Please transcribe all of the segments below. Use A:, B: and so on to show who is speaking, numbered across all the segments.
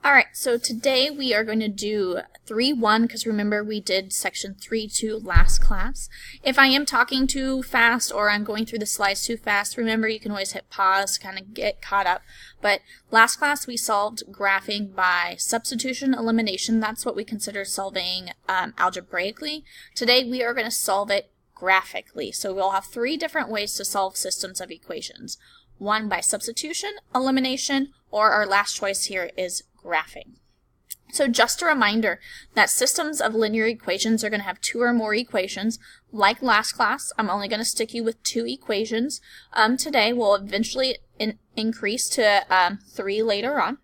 A: Alright, so today we are going to do 3.1 because remember we did section 3.2 last class. If I am talking too fast or I'm going through the slides too fast, remember you can always hit pause, kind of get caught up. But last class we solved graphing by substitution elimination. That's what we consider solving algebraically. Today we are going to solve it graphically. So we'll have three different ways to solve systems of equations. One by substitution, elimination, or our last choice here is graphing. So just a reminder that systems of linear equations are going to have two or more equations. Like last class, I'm only going to stick you with two equations. Today we'll eventually increase to 3 later on.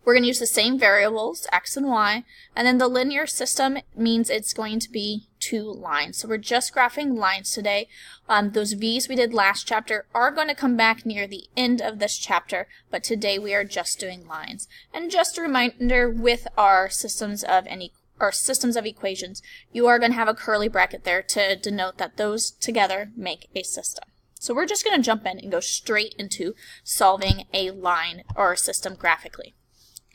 A: We're going to use the same variables, x and y, and then the linear system means it's going to be 2 lines. So we're just graphing lines today. Those v's we did last chapter are going to come back near the end of this chapter, but today we are just doing lines. And just a reminder, with our systems of equations, you are going to have a curly bracket there to denote that those together make a system. So we're just going to jump in and go straight into solving a line or a system graphically.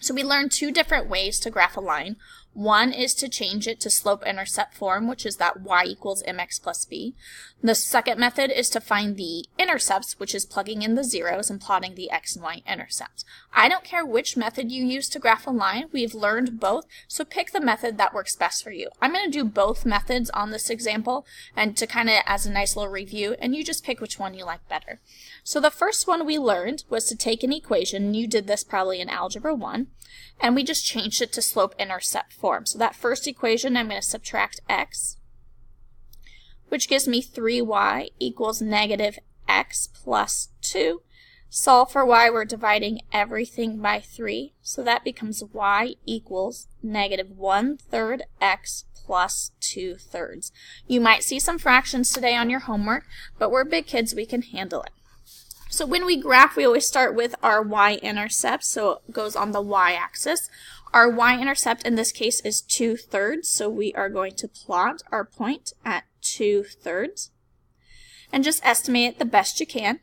A: So we learned two different ways to graph a line. One is to change it to slope-intercept form, which is that y equals mx plus b. The second method is to find the intercepts, which is plugging in the zeros and plotting the x and y intercepts. I don't care which method you use to graph a line. We've learned both, so pick the method that works best for you. I'm going to do both methods on this example and to kind of as a nice little review, and you just pick which one you like better. So the first one we learned was to take an equation, and you did this probably in Algebra 1, and we just changed it to slope-intercept form. So that first equation, I'm going to subtract x, which gives me 3y equals negative x plus 2. Solve for y, we're dividing everything by 3, so that becomes y equals negative 1/3 x plus 2/3. You might see some fractions today on your homework, but we're big kids, we can handle it. So when we graph, we always start with our y-intercept, so it goes on the y-axis. Our y-intercept in this case is 2/3, so we are going to plot our point at 2/3 and just estimate it the best you can.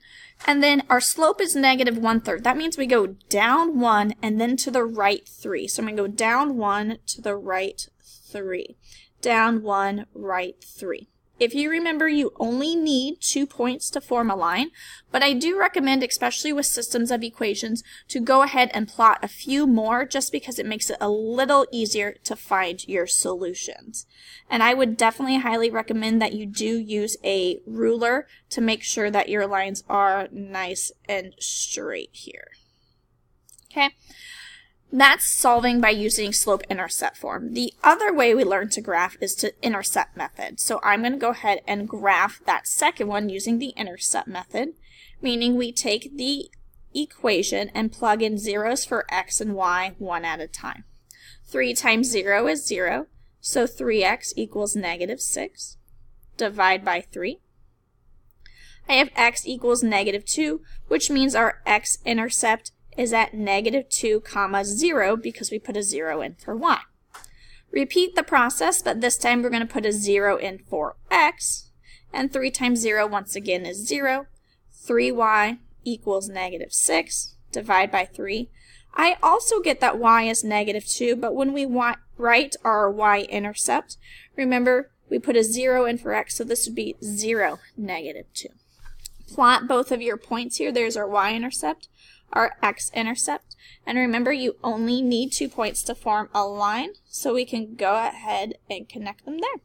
A: And then our slope is negative 1/3. That means we go down 1 and then to the right 3. So I'm going to go down 1 to the right 3. Down 1, right 3. If you remember, you only need 2 points to form a line, but I do recommend, especially with systems of equations, to go ahead and plot a few more just because it makes it a little easier to find your solutions. And I would definitely highly recommend that you do use a ruler to make sure that your lines are nice and straight here. Okay? That's solving by using slope-intercept form. The other way we learn to graph is to intercept method. So I'm going to go ahead and graph that second one using the intercept method, meaning we take the equation and plug in zeros for x and y one at a time. 3 times 0 is 0, so 3x equals negative 6. Divide by 3. I have x equals negative 2, which means our x-intercept is at negative 2, 0 because we put a 0 in for y. Repeat the process, but this time we're going to put a 0 in for x, and 3 times 0 once again is 0. 3y equals negative 6. Divide by 3. I also get that y is negative 2, but when we write our y-intercept, remember we put a 0 in for x, so this would be 0, negative 2. Plot both of your points here. There's our y-intercept, our x-intercept, and remember you only need 2 points to form a line, so we can go ahead and connect them there.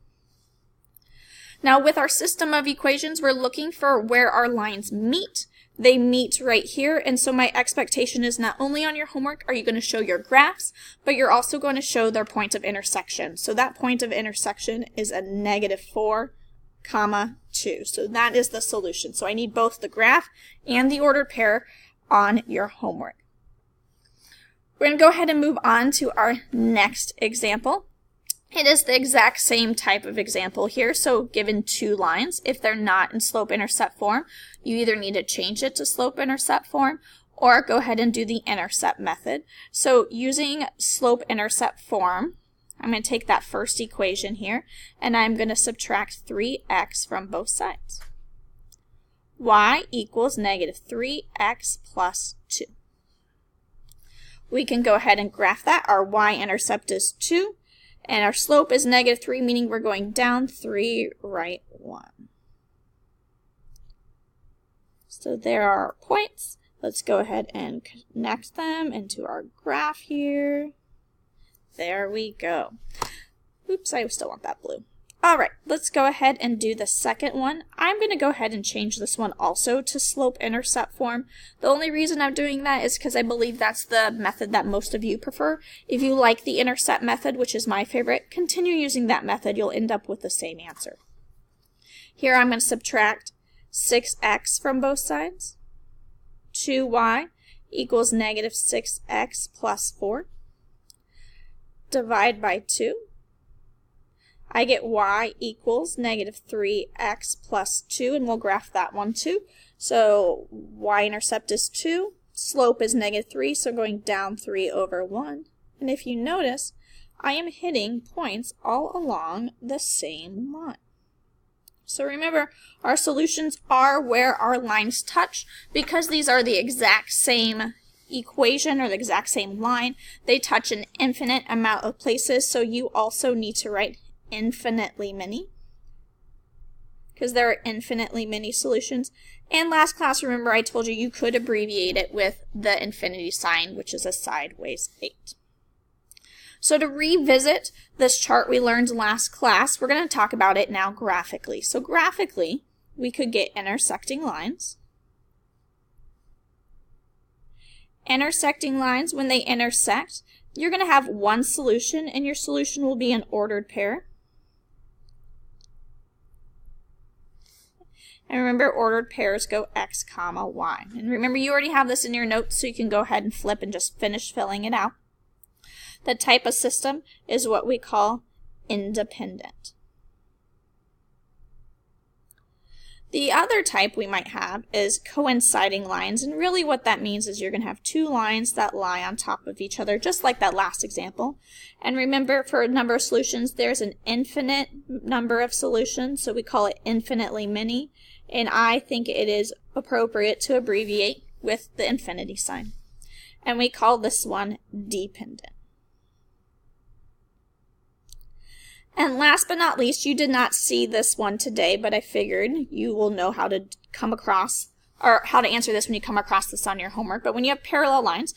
A: Now with our system of equations, we're looking for where our lines meet. They meet right here, and so my expectation is not only on your homework are you going to show your graphs, but you're also going to show their point of intersection. So that point of intersection is a negative 4, 2. So that is the solution. So I need both the graph and the ordered pair on your homework. We're going to go ahead and move on to our next example. It is the exact same type of example here, so given 2 lines, if they're not in slope-intercept form, you either need to change it to slope-intercept form or go ahead and do the intercept method. So using slope-intercept form, I'm going to take that first equation here, and I'm going to subtract 3x from both sides. Y equals negative 3x plus 2. we can go ahead and graph that. Our y-intercept is 2, and our slope is -3, meaning we're going down 3, right 1. So there are our points. Let's go ahead and connect them into our graph here. There we go. Oops, I still want that blue. All right, let's go ahead and do the second one. I'm going to go ahead and change this one also to slope-intercept form. The only reason I'm doing that is because I believe that's the method that most of you prefer. If you like the intercept method, which is my favorite, continue using that method. You'll end up with the same answer. Here I'm going to subtract 6x from both sides. 2y equals -6x plus 4. Divide by 2. I get y equals -3x plus 2, and we'll graph that one too. So y-intercept is 2, slope is -3, so going down 3 over 1. And if you notice, I am hitting points all along the same line. So remember, our solutions are where our lines touch. Because these are the exact same equation or the exact same line, they touch an infinite amount of places, so you also need to write infinitely many, because there are infinitely many solutions. And last class, remember I told you you could abbreviate it with the infinity sign, which is a sideways 8. So to revisit this chart we learned last class, we're going to talk about it now graphically. So graphically, we could get intersecting lines. Intersecting lines, when they intersect, you're going to have one solution, and your solution will be an ordered pair. And remember, ordered pairs go x, comma, y. And remember, you already have this in your notes, so you can go ahead and flip and just finish filling it out. The type of system is what we call independent. The other type we might have is coinciding lines, and really what that means is you're going to have two lines that lie on top of each other, just like that last example. And remember, for a number of solutions, there's an infinite number of solutions, so we call it infinitely many, and I think it is appropriate to abbreviate with the infinity sign. And we call this one dependent. And last but not least, you did not see this one today, but I figured you will know how to come across, or how to answer this when you come across this on your homework. But when you have parallel lines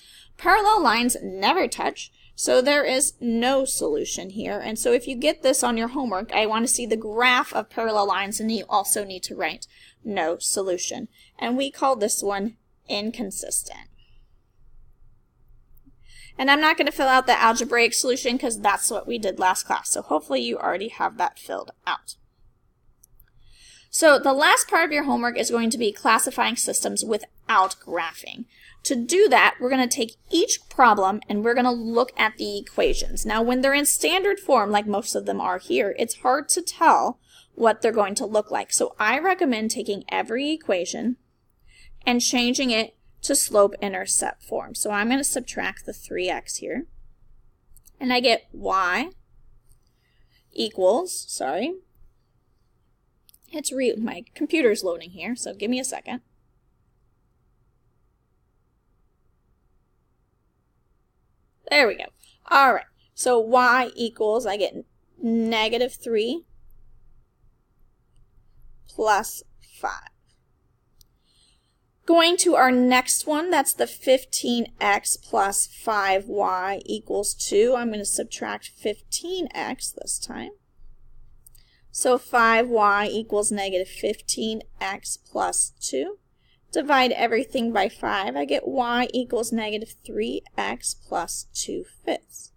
A: never touch, so there is no solution here. And so if you get this on your homework, I want to see the graph of parallel lines, and you also need to write no solution. And we call this one inconsistent. And I'm not going to fill out the algebraic solution because that's what we did last class. So hopefully you already have that filled out. So the last part of your homework is going to be classifying systems without graphing. To do that, we're going to take each problem and we're going to look at the equations. Now, when they're in standard form, like most of them are here, it's hard to tell what they're going to look like. So I recommend taking every equation and changing it to slope-intercept form. So I'm going to subtract the 3x here. And I get y equals, my computer's loading here, so give me a second. There we go. All right, so y equals, I get -3 plus 5. Going to our next one, that's the 15x plus 5y equals 2. I'm going to subtract 15x this time. So 5y equals -15x plus 2. Divide everything by 5. I get y equals -3x plus 2/5.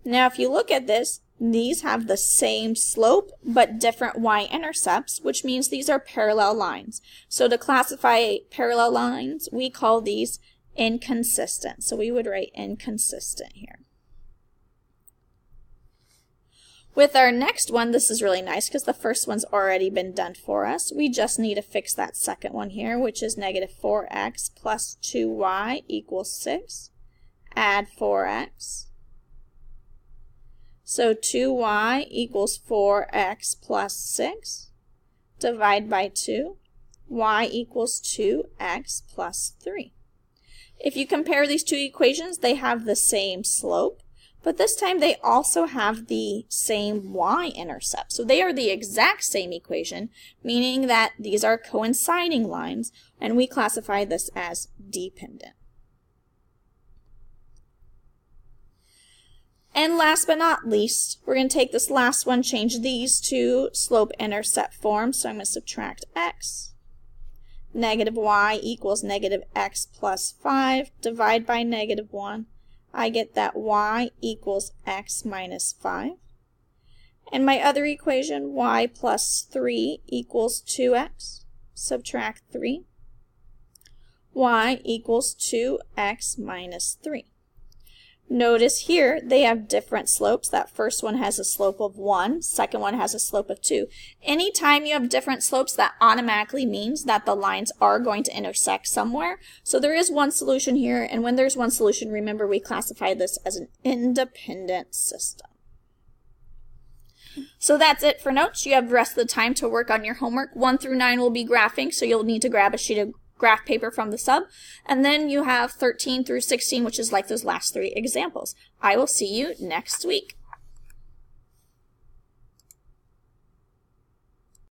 A: Now if you look at this, these have the same slope but different y-intercepts, which means these are parallel lines. So to classify parallel lines, we call these inconsistent. So we would write inconsistent here. With our next one, this is really nice because the first one's already been done for us. We just need to fix that second one here, which is -4x plus 2y equals 6. Add 4x. So 2y equals 4x plus 6. Divide by 2. Y equals 2x plus 3. If you compare these two equations, they have the same slope, but this time they also have the same y-intercept. So they are the exact same equation, meaning that these are coinciding lines, and we classify this as dependent. And last but not least, we're going to take this last one, change these to slope-intercept form. So I'm going to subtract x. Negative y equals negative x plus 5. Divide by negative 1. I get that y equals x minus 5. And my other equation, y plus 3 equals 2x. Subtract 3. Y equals 2x minus 3. Notice here they have different slopes. That first one has a slope of 1, second one has a slope of 2. Anytime you have different slopes, that automatically means that the lines are going to intersect somewhere. So there is one solution here, and when there's one solution, remember we classify this as an independent system. So that's it for notes. You have the rest of the time to work on your homework. 1 through 9 will be graphing, so you'll need to grab a sheet of graph paper from the sub, and then you have 13 through 16, which is like those last 3 examples. I will see you next week.